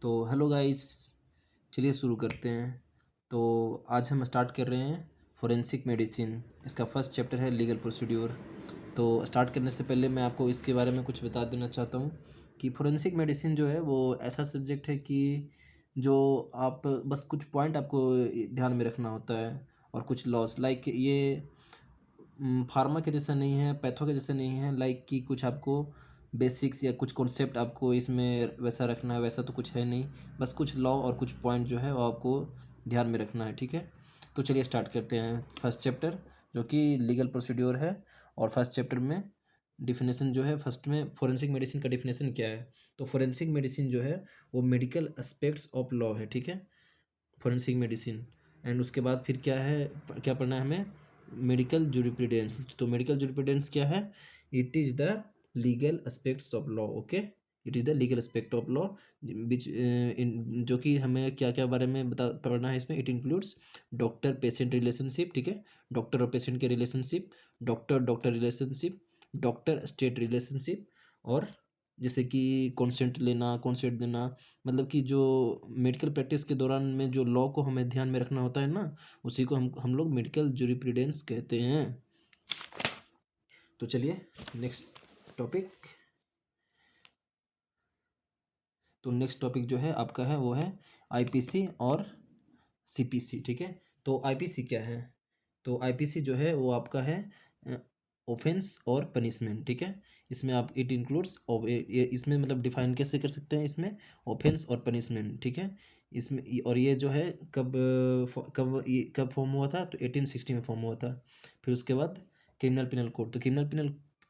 तो hello guys, चलिए शुरू करते हैं। तो आज हम स्टार्ट कर रहे हैं फोरेंसिक मेडिसिन। इसका फर्स्ट चैप्टर है लीगल प्रोसीड्यूर। तो स्टार्ट करने से पहले मैं आपको इसके बारे में कुछ बता देना चाहता हूँ कि फोरेंसिक मेडिसिन जो है वो ऐसा सब्जेक्ट है कि जो आप बस कुछ पॉइंट आपको ध्यान में रखना होता है और कुछ लॉस लाइक ये फार्मा के जैसा नहीं है, पैथो के जैसा नहीं है, लाइक कि कुछ आपको बेसिक्स या कुछ कॉन्सेप्ट आपको इसमें वैसा रखना है, वैसा तो कुछ है नहीं। बस कुछ लॉ और कुछ पॉइंट जो है वो आपको ध्यान में रखना है, ठीक है। तो चलिए स्टार्ट करते हैं फर्स्ट चैप्टर, जो कि लीगल प्रोसीड्योर है। और फर्स्ट चैप्टर में डिफिनेशन जो है, फर्स्ट में फोरेंसिक मेडिसिन का डिफिनेशन क्या है। तो फोरेंसिक मेडिसिन जो है वो मेडिकल एस्पेक्ट्स ऑफ लॉ है, ठीक है, फोरेंसिक मेडिसिन। एंड उसके बाद फिर क्या है, क्या पढ़ना है हमें, मेडिकल जूरिप्रूडेंस। तो मेडिकल जूरिप्रूडेंस क्या है, it is the legal aspects of law, okay. It is the legal aspect of law which जो कि हमें क्या क्या बारे में बता पढ़ना है इसमें। It includes doctor patient relationship, ठीक है, डॉक्टर और पेशेंट के relationship, doctor doctor relationship, doctor state relationship, और जैसे कि कॉन्सेंट लेना, कॉन्सेंट देना, मतलब कि जो मेडिकल प्रैक्टिस के दौरान में जो लॉ को हमें ध्यान में रखना होता है ना, उसी को हम लोग मेडिकल जूरिप्रूडेंस कहते हैं। तो चलिए नेक्स्ट टॉपिक। तो नेक्स्ट टॉपिक जो है आपका है वो है आईपीसी और सीपीसी, ठीक है। तो आईपीसी क्या है, तो आईपीसी जो है वो आपका है ऑफेंस और पनिशमेंट, ठीक है। इसमें आप इट इंक्लूड्स, इसमें मतलब डिफाइन कैसे कर सकते हैं इसमें, ऑफेंस और पनिशमेंट, ठीक है। इसमें और ये जो है कब फॉर्म हुआ था, तो 1860 में फॉर्म हुआ था। फिर उसके बाद क्रिमिनल पिनल कोड, तो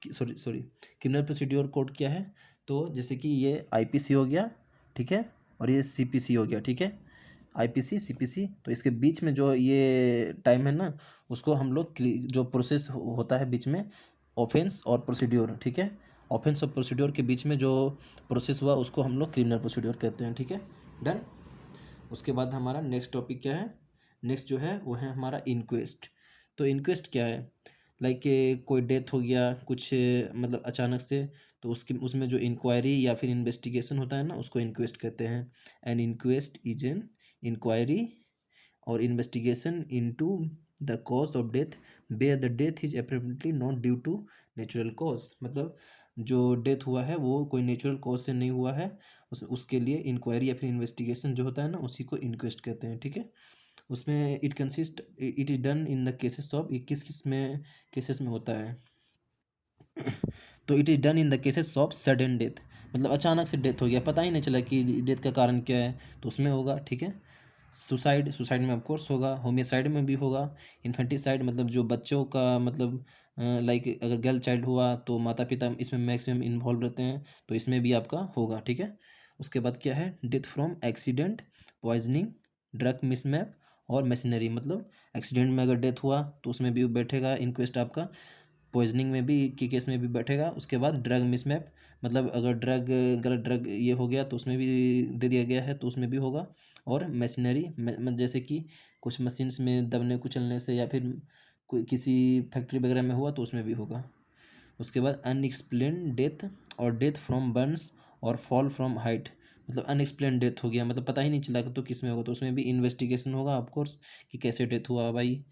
सॉरी क्रिमिनल प्रोसीड्योर कोड क्या है, तो जैसे कि ये आईपीसी हो गया, ठीक है, और ये सीपीसी हो गया, ठीक है। आईपीसी सीपीसी, तो इसके बीच में जो ये टाइम है ना, उसको हम लोग जो प्रोसेस होता है बीच में, ऑफेंस और प्रोसीड्योर, ठीक है। ऑफेंस और प्रोसीड्योर के बीच में जो प्रोसेस हुआ उसको हम लोग क्रिमिनल प्रोसीड्योर कहते हैं, ठीक है। डन। उसके बाद हमारा नेक्स्ट टॉपिक क्या है, नेक्स्ट जो है वो है हमारा इंक्वेस्ट। तो इंक्वेस्ट क्या है, लाइक कोई डेथ हो गया कुछ मतलब अचानक से, तो उसकी उसमें जो इंक्वायरी या फिर इन्वेस्टिगेशन होता है ना, उसको इंक्वेस्ट कहते हैं। An inquest is an inquiry और investigation into the cause of death where the death is apparently not due to natural cause, मतलब जो डेथ हुआ है वो कोई नेचुरल कॉज से नहीं हुआ है, उसके लिए इंक्वायरी या फिर इन्वेस्टिगेशन जो होता है ना, उसी को इंक्वेस्ट कहते हैं, ठीक है। उसमें it is done in the cases of, किस किस में केसेस में होता है, तो it is done in the cases of sudden death, मतलब अचानक से डेथ हो गया, पता ही नहीं चला कि डेथ का कारण क्या है, तो उसमें होगा, ठीक है। सुसाइड, सुसाइड में ऑफकोर्स होगा, होमिसाइड में भी होगा, इन्फेंटिसाइड मतलब जो बच्चों का मतलब लाइक अगर गर्ल चाइल्ड हुआ तो माता पिता इसमें मैक्सिमम इन्वॉल्व रहते हैं, तो इसमें भी आपका होगा, ठीक है। उसके बाद क्या है, death from accident, poisoning, drug mishap और मशीनरी, मतलब एक्सीडेंट में अगर डेथ हुआ तो उसमें भी बैठेगा इंक्वेस्ट आपका, पॉइजनिंग में भी के केस में भी बैठेगा। उसके बाद ड्रग मिसमैप, मतलब अगर गलत ड्रग ये हो गया तो उसमें भी दे दिया गया है तो उसमें भी होगा। और मशीनरी जैसे कि कुछ मशीन्स में दबने कुचलने से या फिर कोई किसी फैक्ट्री वगैरह में हुआ तो उसमें भी होगा। उसके बाद अनएक्सप्लेन डेथ और डेथ फ्रॉम बर्न्स और फॉल फ्रॉम हाइट, मतलब अनएक्सप्लेन डेथ हो गया, मतलब पता ही नहीं चला तो किस में होगा, तो उसमें भी इन्वेस्टिगेशन होगा ऑफकोर्स कि कैसे डेथ हुआ भाई।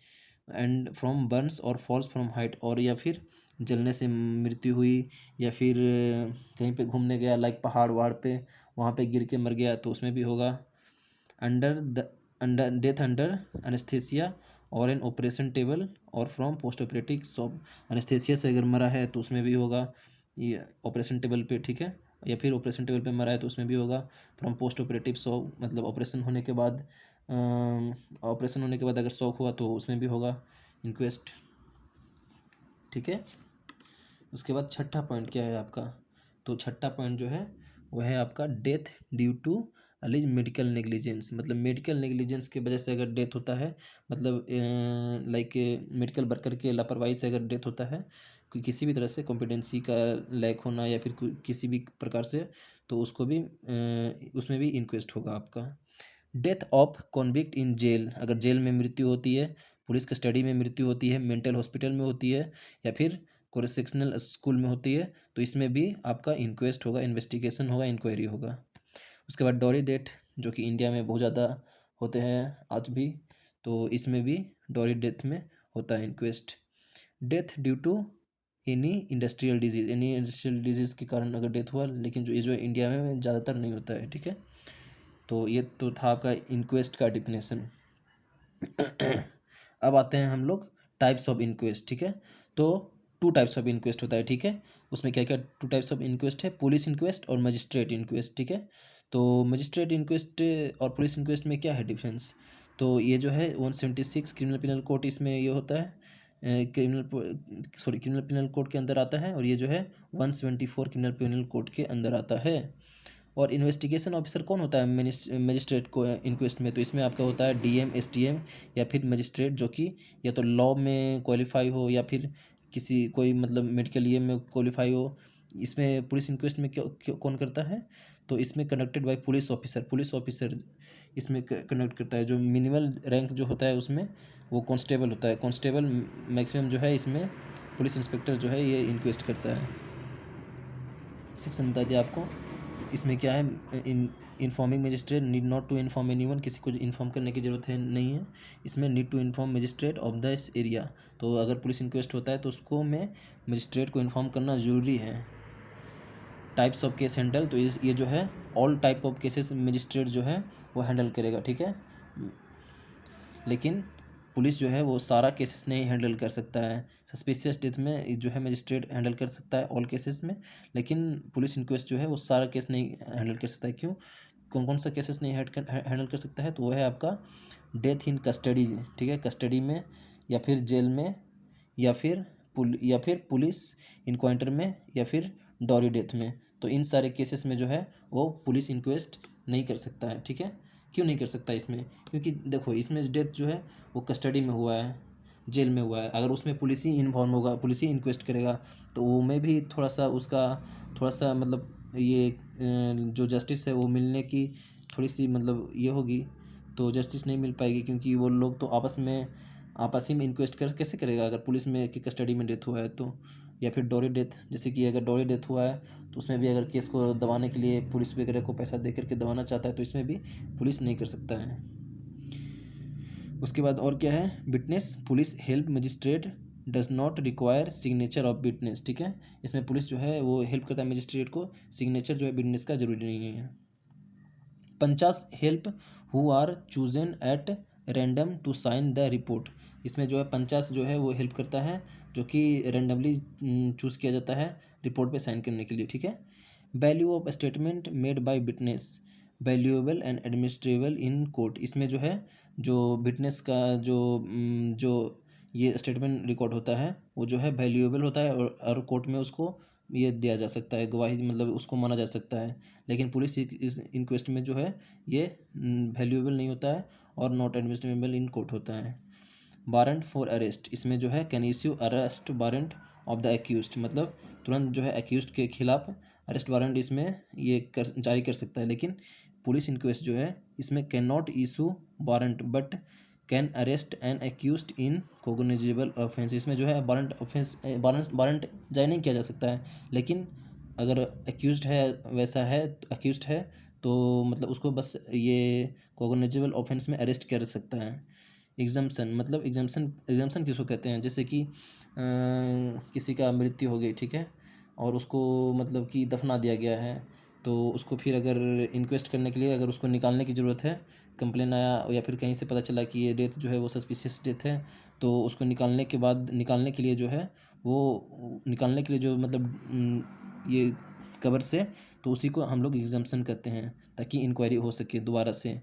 एंड फ्रॉम बर्न्स और फॉल्स फ्रॉम हाइट, और या फिर जलने से मृत्यु हुई, या फिर कहीं पे घूमने गया लाइक पहाड़ वहाड़ पे, वहाँ पे गिर के मर गया तो उसमें भी होगा। अंडर डेथ अंडर एनेस्थेसिया और एन ऑपरेशन टेबल और from post operative sob, anaesthesia से अगर मरा है तो उसमें भी होगा ये ऑपरेशन टेबल पे, ठीक है, या फिर ऑपरेशन टेबल पे मरा है तो उसमें भी होगा। फ्रॉम पोस्ट ऑपरेटिव सॉब मतलब ऑपरेशन होने के बाद अगर शॉक हुआ तो उसमें भी होगा इंक्वेस्ट, ठीक है। उसके बाद छठा पॉइंट क्या है आपका, तो छठा पॉइंट जो है वह है आपका death due to alleged medical negligence, मतलब मेडिकल नेग्लिजेंस की वजह से अगर डेथ होता है, मतलब लाइक मेडिकल वर्कर के लापरवाही से अगर डेथ होता है, किसी भी तरह से कॉम्पिटेंसी का लैक होना या फिर किसी भी प्रकार से, तो उसको भी उसमें भी इंक्वेस्ट होगा आपका। Death of convict in jail, अगर जेल में मृत्यु होती है, पुलिस कस्टडी में मृत्यु होती है, मेंटल हॉस्पिटल में होती है, या फिर कोरेक्शनल स्कूल में होती है, तो इसमें भी आपका इंक्वेस्ट होगा, इन्वेस्टिगेशन होगा, इंक्वायरी होगा। उसके बाद डॉरी डेथ, जो कि इंडिया में बहुत ज़्यादा होते हैं आज भी, तो इसमें भी डॉरी डेथ में होता है inquest. Death due to any industrial disease के कारण अगर डेथ हुआ, लेकिन जो इंडिया में ज़्यादातर नहीं होता है, ठीक है। तो ये तो था आपका इंक्वेस्ट का डिफिनेशन। अब आते हैं हम लोग टाइप्स ऑफ इंक्वेस्ट, ठीक है। तो 2 टाइप्स ऑफ इंक्वेस्ट होता है, ठीक है। उसमें क्या क्या 2 टाइप्स ऑफ इंक्वेस्ट है, पुलिस इंक्वेस्ट और मजिस्ट्रेट इंक्वेस्ट, ठीक है। तो मजिस्ट्रेट इंक्वेस्ट और पुलिस इंक्वेस्ट में क्या है डिफरेंस? तो ये जो है 176 क्रिमिनल पिनल कोड, इसमें ये होता है क्रिमिनल पिनल कोड के अंदर आता है, और ये जो है 174 क्रिमिनल पिनल कोड के अंदर आता है। और इन्वेस्टिगेशन ऑफिसर कौन होता है मजिस्ट्रेट को इंक्वेस्ट में? तो इसमें आपका होता है डीएम, एसडीएम या फिर मजिस्ट्रेट, जो कि या तो लॉ में क्वालिफाई हो या फिर किसी कोई मतलब मेडिकल ये में क्वालिफाई हो। इसमें पुलिस इंक्वेस्ट में कौन करता है? तो इसमें कंडक्टेड बाय पुलिस ऑफिसर इसमें कंडक्ट करता है। जो मिनिमल रैंक जो होता है उसमें वो कांस्टेबल होता है। कांस्टेबल मैक्सिमम जो है इसमें पुलिस इंस्पेक्टर जो है ये इंक्वेस्ट करता है। सेक्शन बता दिया आपको। इसमें क्या है, informing magistrate need not to inform anyone, किसी को इन्फॉर्म करने की ज़रूरत है नहीं है। इसमें need to inform magistrate of the area, तो अगर पुलिस इंक्वेस्ट होता है तो उसको में मजिस्ट्रेट को इन्फॉर्म करना ज़रूरी है। टाइप्स ऑफ केस हैंडल, तो ये जो है all type of cases magistrate जो है वो हैंडल करेगा, ठीक है। लेकिन पुलिस जो है वो सारा केसेस नहीं हैंडल कर सकता है। सस्पिशियस डेथ में जो है मजिस्ट्रेट हैंडल कर सकता है ऑल केसेस में, लेकिन पुलिस इंक्वेस्ट जो है वो सारा केस नहीं हैंडल कर सकता है। क्यों? कौन कौन सा केसेस नहीं हैंडल कर सकता है? तो वो है आपका डेथ इन कस्टडी, ठीक है, कस्टडी में या फिर जेल में या फिर पुलिस इनकाउंटर में या फिर डॉरी डेथ में। तो इन सारे केसेस में जो है वो पुलिस इंक्वेस्ट नहीं कर सकता है, ठीक है। क्यों नहीं कर सकता इसमें? क्योंकि देखो इसमें डेथ जो है वो कस्टडी में हुआ है, जेल में हुआ है। अगर उसमें पुलिस ही इन्फॉर्म होगा, पुलिस ही इंक्वेस्ट करेगा, तो वो में भी थोड़ा सा उसका थोड़ा सा मतलब ये जो जस्टिस है वो मिलने की थोड़ी सी मतलब ये होगी, तो जस्टिस नहीं मिल पाएगी। क्योंकि वो लोग तो आपस ही में इंक्वेस्ट कर कैसे करेगा अगर पुलिस में की कस्टडी में डेथ हुआ है तो। या फिर डॉरी डेथ, जैसे कि अगर डॉरी डेथ हुआ है तो उसमें भी अगर केस को दबाने के लिए पुलिस वगैरह को पैसा दे करके दबाना चाहता है तो इसमें भी पुलिस नहीं कर सकता है। उसके बाद और क्या है, witness police help magistrate does not require signature of witness, ठीक है। इसमें पुलिस जो है वो हेल्प करता है मजिस्ट्रेट को, सिग्नेचर जो है विटनेस का जरूरी नहीं है। पंचास help who are chosen at random to sign the report, इसमें जो है पंचास जो है वो हेल्प करता है, जो कि रैंडमली चूज़ किया जाता है रिपोर्ट पे साइन करने के लिए, ठीक है। Value of statement made by witness valuable and एडमिनिस्ट्रेबल in court, इसमें जो है जो विटनेस का जो ये स्टेटमेंट रिकॉर्ड होता है वो जो है वैल्यूएबल होता है, और कोर्ट में उसको ये दिया जा सकता है, गवाही मतलब उसको माना जा सकता है। लेकिन पुलिस इस इंक्वेस्ट में जो है ये वैल्यूएबल नहीं होता है और नॉट एडमिनिस्ट्रेबल इन कोर्ट होता है। वारंट फॉर अरेस्ट, इसमें जो है can issue arrest warrant of the accused, मतलब तुरंत जो है एक्यूज्ड के खिलाफ अरेस्ट वारंट इसमें ये जारी कर सकता है। लेकिन पुलिस इंक्वेस्ट जो है इसमें can not issue warrant but can arrest N accused in cognisable offence, इसमें जो है वारंट जारी नहीं किया जा सकता है। लेकिन अगर एक्यूज्ड है वैसा है एक्यूज्ड है तो मतलब उसको बस ये कोग्निजेबल ऑफेंस में अरेस्ट कर सकता है। एग्जाम्पशन, मतलब एग्जाम्पशन किसको कहते हैं? जैसे कि किसी का मृत्यु हो गई, ठीक है, और उसको मतलब कि दफना दिया गया है, तो उसको फिर अगर इंक्वेस्ट करने के लिए अगर उसको निकालने की ज़रूरत है, कंप्लेन आया या फिर कहीं से पता चला कि ये डेथ जो है वो सस्पिशियस डेथ है, तो उसको निकालने के लिए जो है वो निकालने के लिए जो मतलब ये कबर से, तो उसी को हम लोग एग्जाम्पशन कहते हैं, ताकि इंक्वायरी हो सके दोबारा से।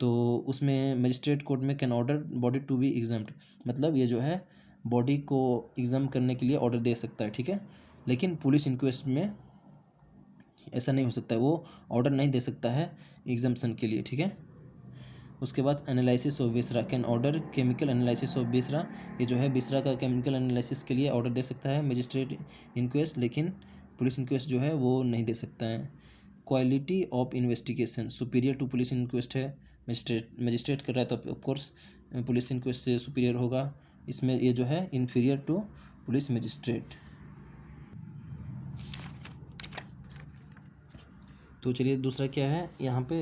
तो उसमें मजिस्ट्रेट कोर्ट में can order body to be examined, मतलब ये जो है बॉडी को एग्जाम करने के लिए ऑर्डर दे सकता है, ठीक है। लेकिन पुलिस इंक्वेस्ट में ऐसा नहीं हो सकता है, वो ऑर्डर नहीं दे सकता है एग्जाम्पशन के लिए, ठीक है। उसके बाद एनालिसिस ऑफ बिसरा can order chemical analysis of बिसरा, ये जो है बिसरा का केमिकल एनालिसिस के लिए ऑर्डर दे सकता है मजिस्ट्रेट इंक्वेस्ट, लेकिन पुलिस इंक्वेस्ट जो है वो नहीं दे सकता है। Quality of investigation superior to police inquest है, मजिस्ट्रेट कर रहा है तो ऑफकोर्स पुलिस इंक्वेस्ट से सुपीरियर होगा। इसमें ये जो है इन्फीरियर टू पुलिस मजिस्ट्रेट। तो चलिए दूसरा क्या है यहाँ पे